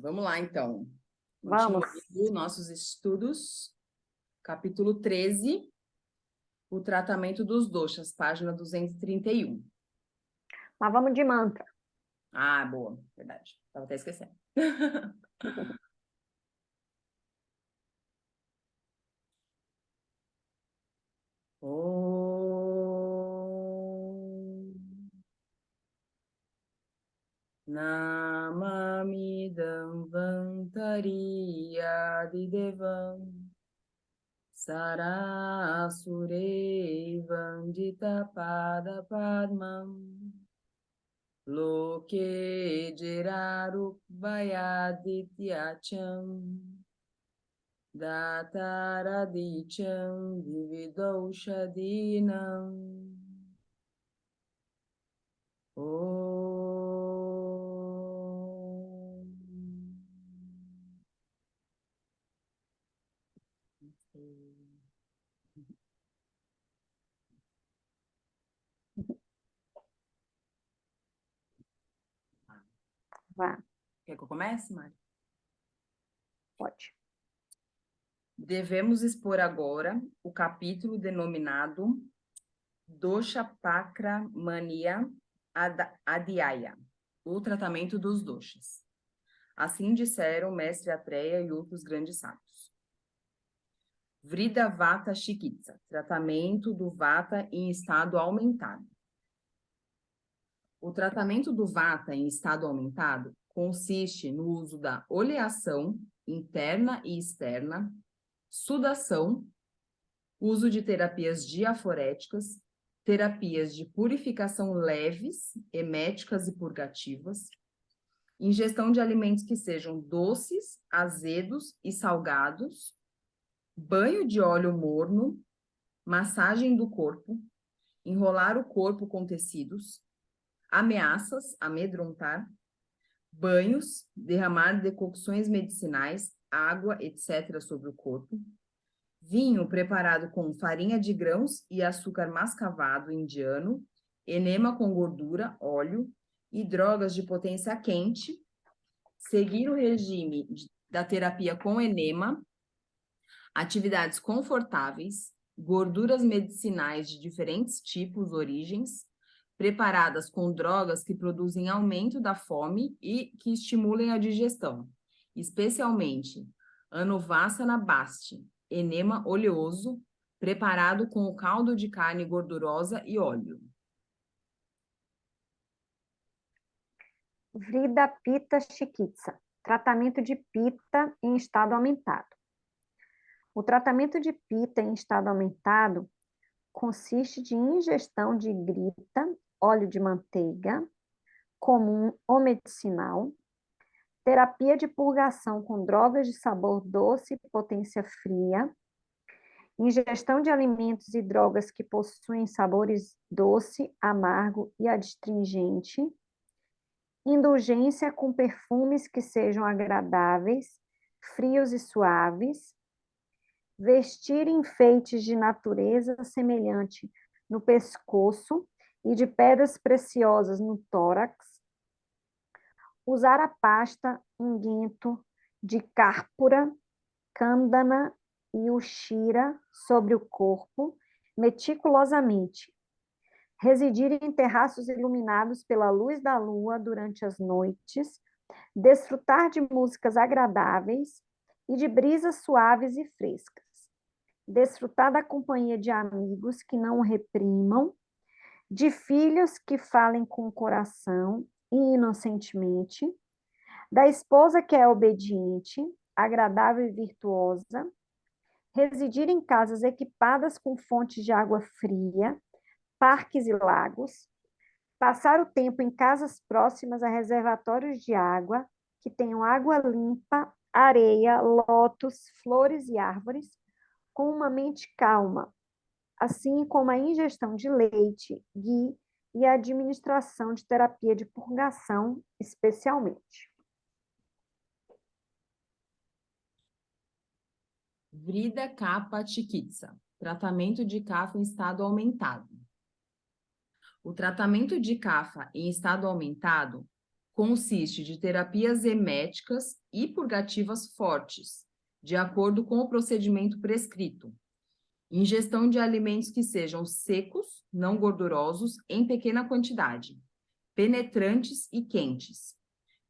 Vamos lá, então. Vamos. Continuando nossos estudos. Capítulo 13, o tratamento dos doshas, página 231. Mas vamos de mantra. Ah, boa, verdade. Estava até esquecendo. Om Namamidam Vantariya Didevam Sarasure Vandita Pada Padmam Loke Jeraru Vayadityacham Dataradicham Dividoshadinam Om. Vá, Quer que eu comece, Mari? pode. Devemos expor agora o capítulo denominado Dosha Pakra Mania Adhyaya, o tratamento dos doshas. Assim disseram o mestre Atreya e outros grandes sábios. Vrida Vata Chikitsa, tratamento do Vata em estado aumentado. O tratamento do Vata em estado aumentado consiste no uso da oleação interna e externa, sudação, uso de terapias diaforéticas, terapias de purificação leves, eméticas e purgativas, ingestão de alimentos que sejam doces, azedos e salgados, banho de óleo morno, massagem do corpo, enrolar o corpo com tecidos, ameaças, amedrontar, banhos, derramar decocções medicinais, água, etc. sobre o corpo, vinho preparado com farinha de grãos e açúcar mascavado indiano, enema com gordura, óleo e drogas de potência quente, seguir o regime da terapia com enema, atividades confortáveis, gorduras medicinais de diferentes tipos, origens, preparadas com drogas que produzem aumento da fome e que estimulem a digestão, especialmente Anuvassana Basti, enema oleoso, preparado com o caldo de carne gordurosa e óleo. Vrida Pitta Chikitsa, tratamento de Pitta em estado aumentado. O tratamento de Pitta em estado aumentado consiste de ingestão de grita, óleo de manteiga, comum ou medicinal, terapia de purgação com drogas de sabor doce e potência fria, ingestão de alimentos e drogas que possuem sabores doce, amargo e adstringente, indulgência com perfumes que sejam agradáveis, frios e suaves, vestir enfeites de natureza semelhante no pescoço e de pedras preciosas no tórax, usar a pasta unguento de cárpura, cândana e ushira sobre o corpo meticulosamente, residir em terraços iluminados pela luz da lua durante as noites, desfrutar de músicas agradáveis e de brisas suaves e frescas, desfrutar da companhia de amigos que não o reprimam, de filhos que falem com o coração e inocentemente, da esposa que é obediente, agradável e virtuosa, residir em casas equipadas com fontes de água fria, parques e lagos, passar o tempo em casas próximas a reservatórios de água, que tenham água limpa, areia, lótus, flores e árvores, com uma mente calma, assim como a ingestão de leite, ghee e a administração de terapia de purgação, especialmente. Vrida Kapha Chikitsa, tratamento de Kapha em estado aumentado. O tratamento de Kapha em estado aumentado Consiste de terapias eméticas e purgativas fortes, de acordo com o procedimento prescrito. Ingestão de alimentos que sejam secos, não gordurosos, em pequena quantidade, penetrantes e quentes,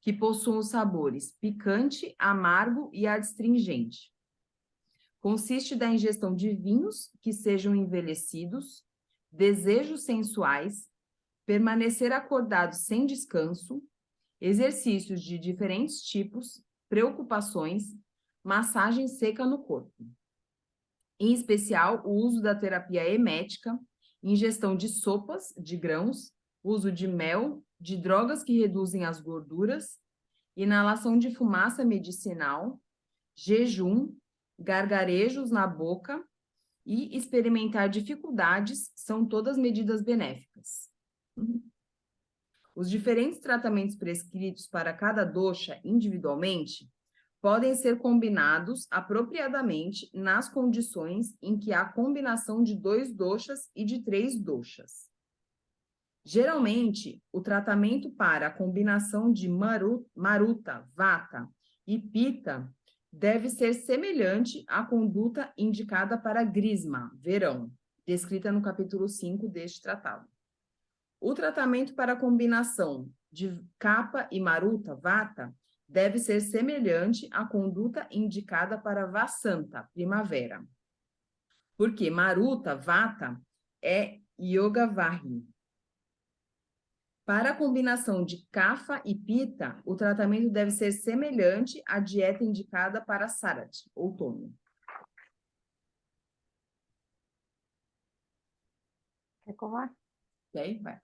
que possuam os sabores picante, amargo e adstringente. Consiste da ingestão de vinhos que sejam envelhecidos, desejos sensuais, permanecer acordado sem descanso, exercícios de diferentes tipos, preocupações, massagem seca no corpo. Em especial, o uso da terapia emética, ingestão de sopas, de grãos, uso de mel, de drogas que reduzem as gorduras, inalação de fumaça medicinal, jejum, gargarejos na boca e experimentar dificuldades são todas medidas benéficas. Os diferentes tratamentos prescritos para cada dosha individualmente podem ser combinados apropriadamente nas condições em que há combinação de 2 doshas e de 3 doshas. Geralmente, o tratamento para a combinação de maruta, vata e pita deve ser semelhante à conduta indicada para Grisma, verão, descrita no capítulo 5 deste tratado. O tratamento para a combinação de Kapha e Maruta, vata, deve ser semelhante à conduta indicada para Vasanta, primavera. Porque Maruta, vata, é Yoga Varri. Para a combinação de Kapha e Pita, o tratamento deve ser semelhante à dieta indicada para Sarati, outono. Quer colar? Ok? Vai.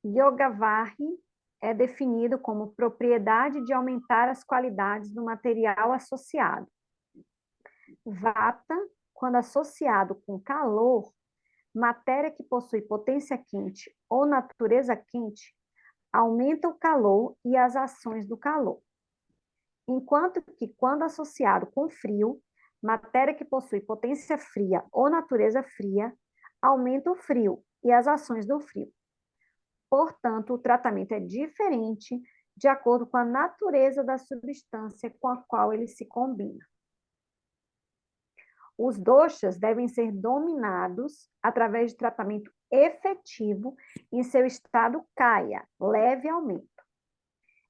Yogavarri é definido como propriedade de aumentar as qualidades do material associado. Vata, quando associado com calor, matéria que possui potência quente ou natureza quente, aumenta o calor e as ações do calor. Enquanto que, quando associado com frio, matéria que possui potência fria ou natureza fria, aumenta o frio e as ações do frio. Portanto, o tratamento é diferente de acordo com a natureza da substância com a qual ele se combina. Os doshas devem ser dominados através de tratamento efetivo em seu estado kaya, leve aumento.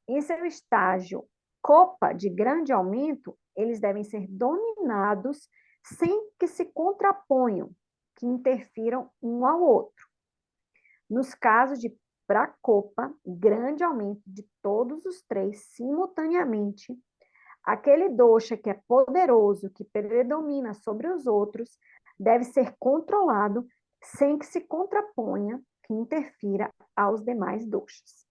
Em seu estágio copa, de grande aumento, eles devem ser dominados sem que se contraponham, que interfiram um ao outro. Nos casos de prakopa, grande aumento de todos os 3 simultaneamente, aquele dosha que é poderoso, que predomina sobre os outros, deve ser controlado sem que se contraponha, que interfira aos demais doshas.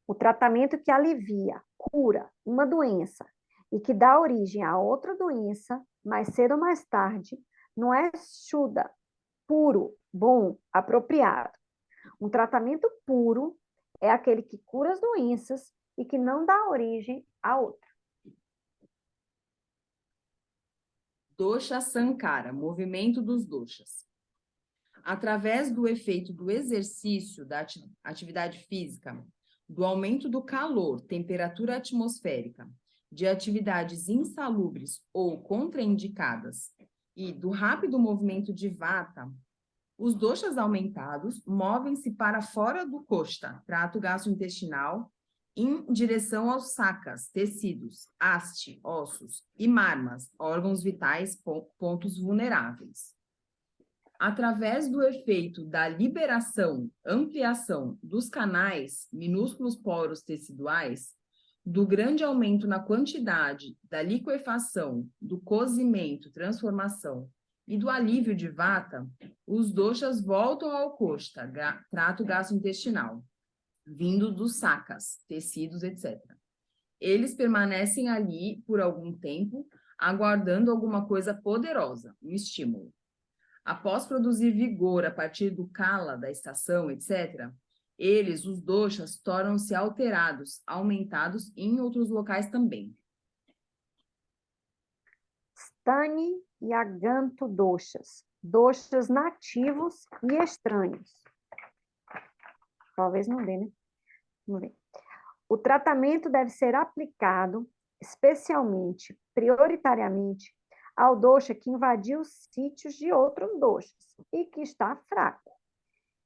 O tratamento que alivia, cura uma doença e que dá origem a outra doença, mais cedo ou mais tarde, não é shuddha, puro, bom, apropriado. Um tratamento puro é aquele que cura as doenças e que não dá origem a outra. Dosha Sankara, movimento dos doshas. Através do efeito do exercício da atividade física, do aumento do calor, temperatura atmosférica, de atividades insalubres ou contraindicadas e do rápido movimento de vata, os doshas aumentados movem-se para fora do koshta, trato gastrointestinal, em direção aos sakas, tecidos, haste, ossos, e marmas, órgãos vitais, pontos vulneráveis. Através do efeito da liberação, ampliação dos canais, minúsculos poros teciduais, do grande aumento na quantidade da liquefação, do cozimento, transformação e do alívio de vata, os doshas voltam ao koshta, trato gastrointestinal, vindo dos sakas, tecidos, etc. Eles permanecem ali por algum tempo, aguardando alguma coisa poderosa, um estímulo. Após produzir vigor a partir do kala, da estação, etc., eles, os doshas, tornam-se alterados, aumentados em outros locais também. Stani e aganto doshas, doshas nativos e estranhos. Talvez não dê, né? Vamos ver. O tratamento deve ser aplicado especialmente, prioritariamente, ao dosha que invadiu os sítios de outros doshas e que está fraco.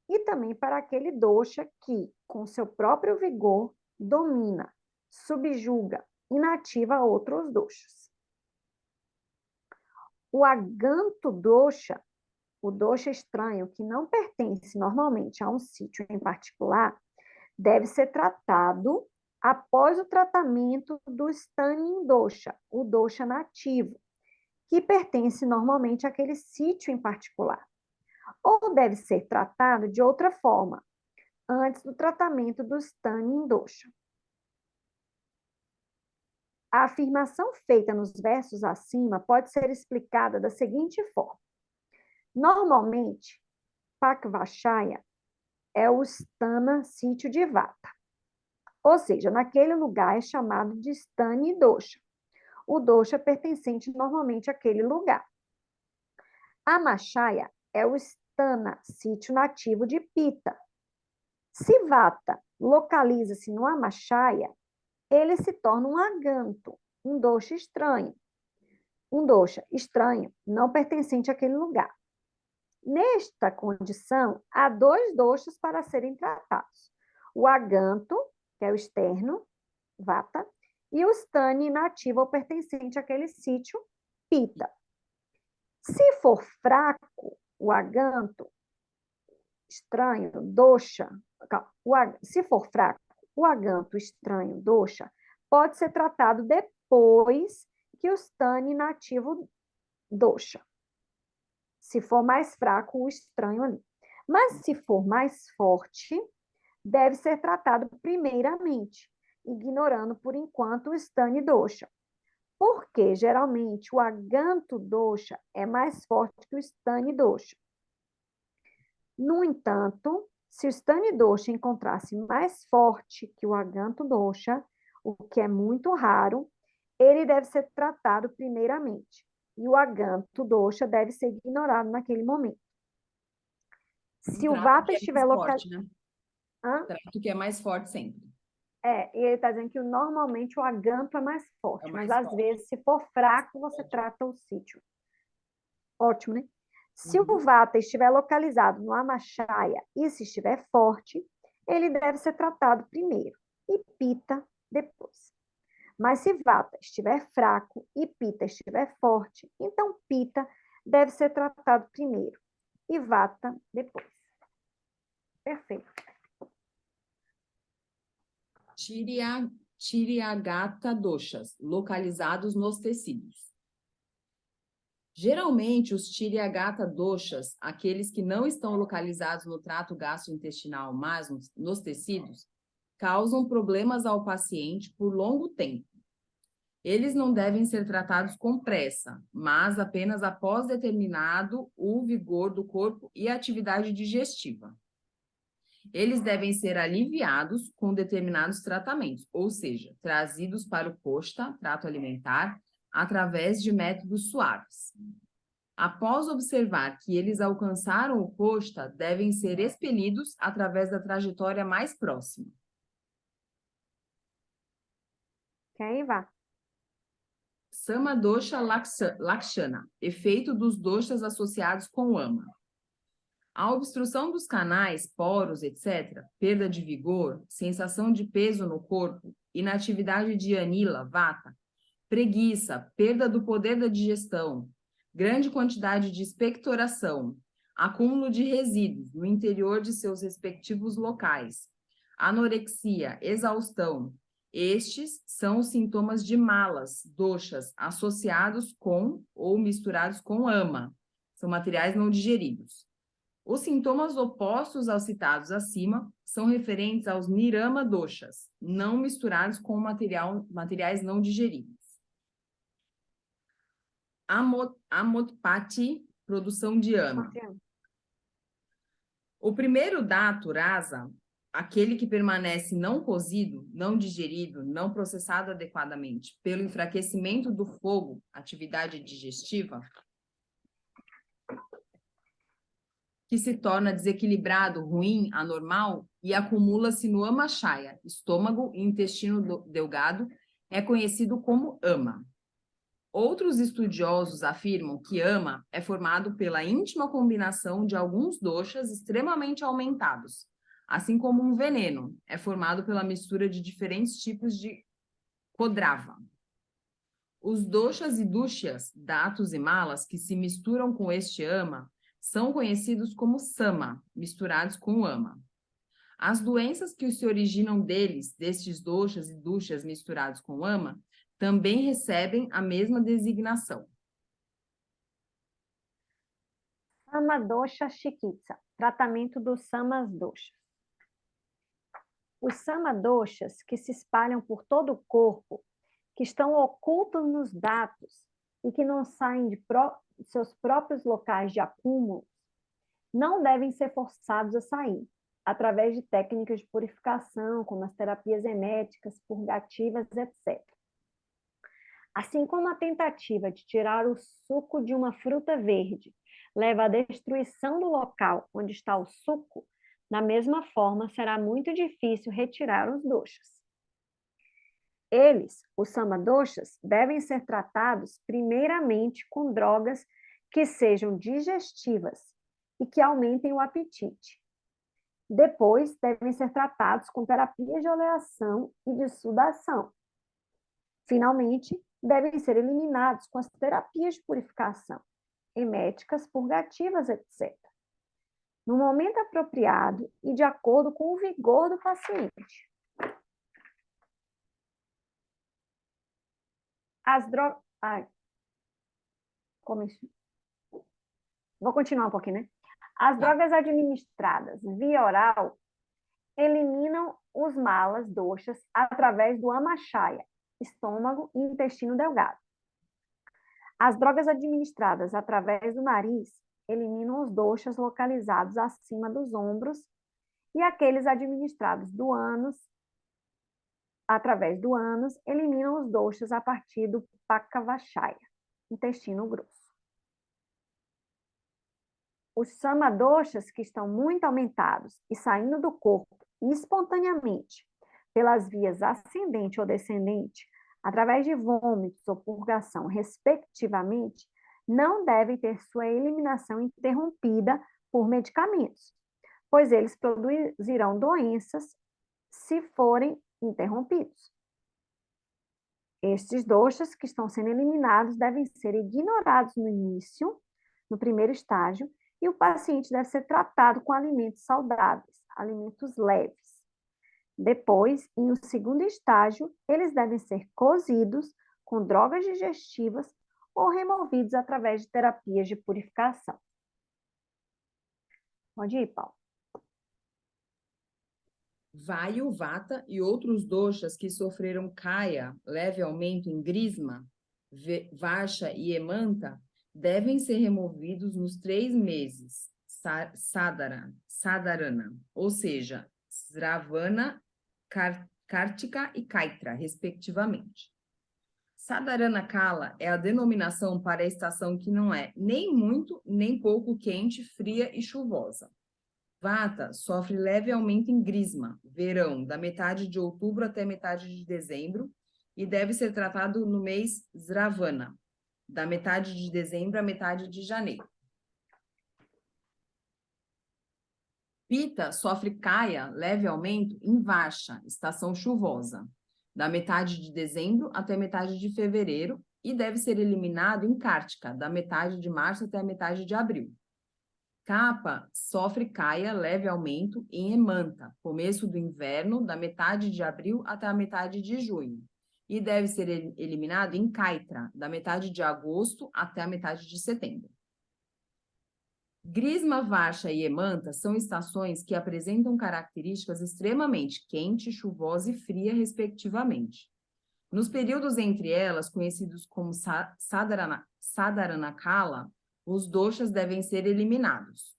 E também para aquele dosha que, com seu próprio vigor, domina, subjuga, inativa outros doshas. O aganto dosha, o dosha estranho, que não pertence normalmente a um sítio em particular, deve ser tratado após o tratamento do standing dosha, o dosha nativo, que pertence normalmente àquele sítio em particular. Ou deve ser tratado de outra forma, antes do tratamento do standing dosha. A afirmação feita nos versos acima pode ser explicada da seguinte forma. Normalmente, Pakvachaya é o stana sítio de Vata. Ou seja, naquele lugar é chamado de stani dosha. O dosha pertencente normalmente àquele lugar. Amashaya é o stana sítio nativo de Pita. Se Vata localiza-se no Amashaya, ele se torna um aganto, um dosha estranho. Um dosha estranho, não pertencente àquele lugar. Nesta condição, há dois doshas para serem tratados. O aganto, que é o externo, Vata, e o stani nativo ou pertencente àquele sítio, Pita. Se for fraco, o aganto, estranho, dosha, se for fraco, o aganto estranho, dosha, pode ser tratado depois que o stani nativo, dosha. Se for mais fraco, o estranho ali. Mas se for mais forte, deve ser tratado primeiramente, ignorando por enquanto o stani dosha. Porque geralmente o aganto dosha é mais forte que o stani dosha. No entanto, se o stani dosha encontrasse mais forte que o aganto dosha, o que é muito raro, ele deve ser tratado primeiramente. E o aganto dosha deve ser ignorado naquele momento. Se o vata estiver localizado... Né? Trato que é mais forte sempre. E ele está dizendo que normalmente o aganto é mais forte, mas às vezes, se for fraco, você trata o sítio. Ótimo, né? Se o vata estiver localizado no amashaya e se estiver forte, ele deve ser tratado primeiro e pita depois. Mas se vata estiver fraco e pita estiver forte, então pita deve ser tratado primeiro e vata depois. Perfeito. Tiryagata doshas, localizados nos tecidos. Geralmente, os Tiryagata doshas, aqueles que não estão localizados no trato gastrointestinal, mas nos tecidos, causam problemas ao paciente por longo tempo. Eles não devem ser tratados com pressa, mas apenas após determinado o vigor do corpo e a atividade digestiva. Eles devem ser aliviados com determinados tratamentos, ou seja, trazidos para o koshta, trato alimentar, através de métodos suaves. Após observar que eles alcançaram o koshta, devem ser expelidos através da trajetória mais próxima. Ok, vá. Samadosha Lakshana, efeito dos doshas associados com ama. A obstrução dos canais, poros, etc., perda de vigor, sensação de peso no corpo, inatividade de anila, vata, preguiça, perda do poder da digestão, grande quantidade de expectoração, acúmulo de resíduos no interior de seus respectivos locais, anorexia, exaustão. Estes são os sintomas de malas, doshas, associados com ou misturados com ama. São materiais não digeridos. Os sintomas opostos aos citados acima são referentes aos nirama doshas, não misturados com materiais não digeridos. Amotpati, produção de ama. O primeiro dato, rasa, aquele que permanece não cozido, não digerido, não processado adequadamente pelo enfraquecimento do fogo, atividade digestiva, que se torna desequilibrado, ruim, anormal e acumula-se no amashaya, estômago e intestino delgado, é conhecido como ama. Outros estudiosos afirmam que ama é formado pela íntima combinação de alguns doshas extremamente aumentados, assim como um veneno é formado pela mistura de diferentes tipos de kodrava. Os doshas e dushyas, datus e malas, que se misturam com este ama, são conhecidos como sama, misturados com ama. As doenças que se originam destes doshas e dushyas misturados com ama, também recebem a mesma designação. Sama dosha chikitsa, tratamento dos samas doshas. Os sama doshas que se espalham por todo o corpo, que estão ocultos nos datos e que não saem de seus próprios locais de acúmulo, não devem ser forçados a sair, através de técnicas de purificação, como as terapias eméticas, purgativas, etc. Assim como a tentativa de tirar o suco de uma fruta verde leva à destruição do local onde está o suco, da mesma forma será muito difícil retirar os doshas. Eles, os samadoshas, devem ser tratados primeiramente com drogas que sejam digestivas e que aumentem o apetite. Depois, devem ser tratados com terapias de oleação e de sudação. Finalmente, devem ser eliminados com as terapias de purificação, eméticas, purgativas, etc. No momento apropriado e de acordo com o vigor do paciente. As drogas... Vou continuar um pouquinho, né? As drogas administradas via oral eliminam os malas doshas através do amashaya, estômago e intestino delgado. As drogas administradas através do nariz eliminam os doshas localizados acima dos ombros e aqueles administrados do ânus, através do ânus, eliminam os doshas a partir do pakavashaya, intestino grosso. Os samadoshas que estão muito aumentados e saindo do corpo espontaneamente pelas vias ascendente ou descendente, através de vômitos ou purgação, respectivamente, não devem ter sua eliminação interrompida por medicamentos, pois eles produzirão doenças se forem interrompidos. Estes doshas que estão sendo eliminados devem ser ignorados no início, no primeiro estágio, e o paciente deve ser tratado com alimentos saudáveis, alimentos leves. Depois, em um segundo estágio, eles devem ser cozidos com drogas digestivas ou removidos através de terapias de purificação. Pode ir, Paulo. Vayu, Vata e outros doshas que sofreram kaya, leve aumento em grisma, varsha e emanta, devem ser removidos nos 3 meses, sadharana, ou seja, sravana, kartika e kaitra, respectivamente. Sadharana Kala é a denominação para a estação que não é nem muito, nem pouco quente, fria e chuvosa. Vata sofre leve aumento em grisma, verão, da metade de outubro até metade de dezembro, e deve ser tratado no mês Sravana, da metade de dezembro à metade de janeiro. Pitta sofre kaya, leve aumento, em Varsha, estação chuvosa, da metade de dezembro até metade de fevereiro, e deve ser eliminado em Kartika, da metade de março até a metade de abril. Kapha sofre kaya, leve aumento, em Emanta, começo do inverno, da metade de abril até a metade de junho, e deve ser eliminado em Kaitra, da metade de agosto até a metade de setembro. Grisma, Varsha e Emanta são estações que apresentam características extremamente quente, chuvosa e fria, respectivamente. Nos períodos entre elas, conhecidos como Sadharana Kala, os doshas devem ser eliminados.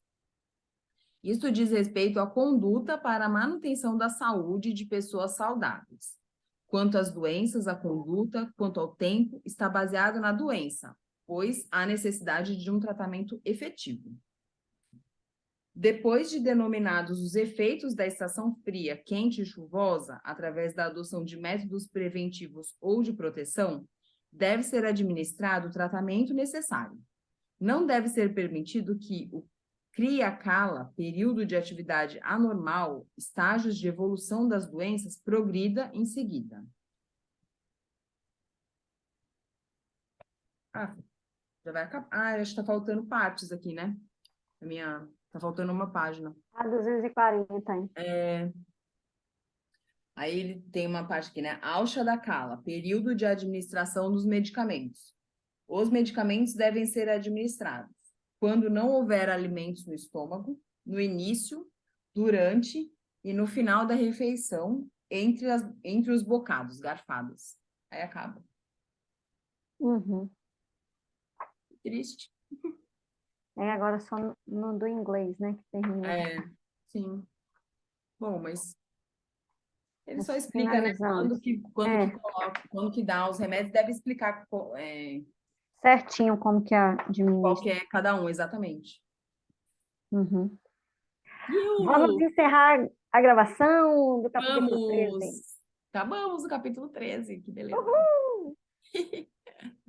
Isso diz respeito à conduta para a manutenção da saúde de pessoas saudáveis. Quanto às doenças, a conduta, quanto ao tempo, está baseado na doença, pois há necessidade de um tratamento efetivo. Depois de denominados os efeitos da estação fria, quente e chuvosa, através da adoção de métodos preventivos ou de proteção, deve ser administrado o tratamento necessário. Não deve ser permitido que o cria-cala, período de atividade anormal, estágios de evolução das doenças, progrida em seguida. Ah, já vai acabar. Ah, acho que está faltando partes aqui, né? Tá faltando uma página. A 240, hein? Aí ele tem uma parte aqui, né? Alcha da cala, período de administração dos medicamentos. Os medicamentos devem ser administrados quando não houver alimentos no estômago, no início, durante e no final da refeição, entre os bocados, garfadas. Aí acaba. Uhum. Triste. Agora só no do inglês, né, que termina. Sim. Bom, mas ele só Mas explica, né? finalizando. Quando que dá os remédios, deve explicar Certinho como que qual administra. que é cada um, exatamente. Uhum. E Vamos encerrar a gravação do capítulo vamos! 13. Acabamos o capítulo 13, que beleza. Uhul!